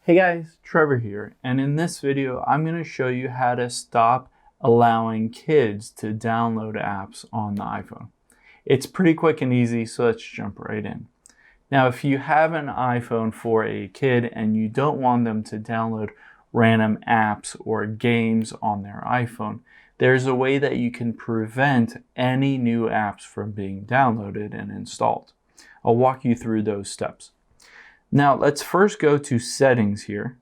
Hey guys, Trevor here, and in this video I'm going to show you how to stop allowing kids to download apps on the iPhone. It's pretty quick and easy, so let's jump right in. Now if you have an iPhone for a kid and you don't want them to download random apps or games on their iPhone, there's a way that you can prevent any new apps from being downloaded and installed. I'll walk you through those steps. Now let's first go to settings here.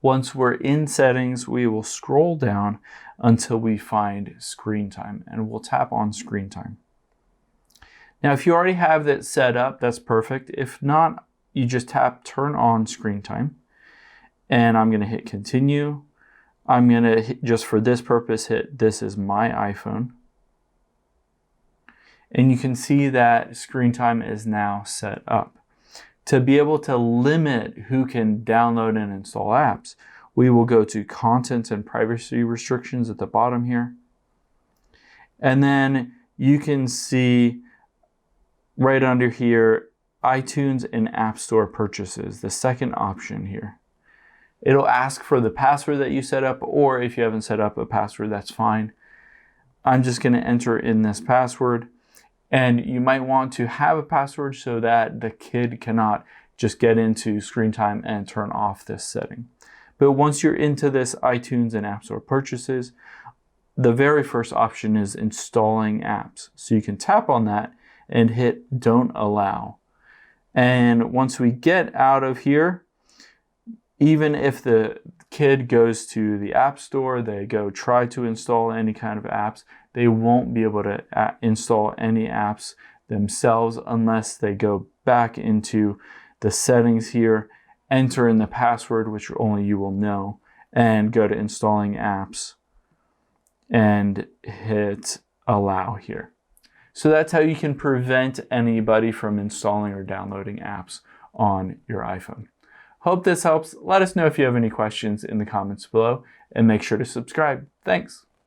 Once we're in settings, we will scroll down until we find screen time, and we'll tap on screen time. Now if you already have that set up, that's perfect. If not, you just tap turn on screen time, and I'm going to hit continue. I'm going to just for this purpose hit this is my iPhone, and you can see that screen time is now set up. To be able to limit who can download and install apps, we will go to content and privacy restrictions at the bottom here. And then you can see right under here, iTunes and App Store purchases, the second option here. It'll ask for the password that you set up, or if you haven't set up a password, that's fine. I'm just going to enter in this password. And you might want to have a password so that the kid cannot just get into screen time and turn off this setting. But once you're into this iTunes and App Store purchases, the very first option is installing apps. So you can tap on that and hit don't allow. And once we get out of here, even if the kid goes to the App Store, they go try to install any kind of apps, they won't be able to install any apps themselves unless they go back into the settings here, enter in the password, which only you will know, and go to installing apps and hit allow here. So that's how you can prevent anybody from installing or downloading apps on your iPhone. Hope this helps. Let us know if you have any questions in the comments below, and make sure to subscribe. Thanks.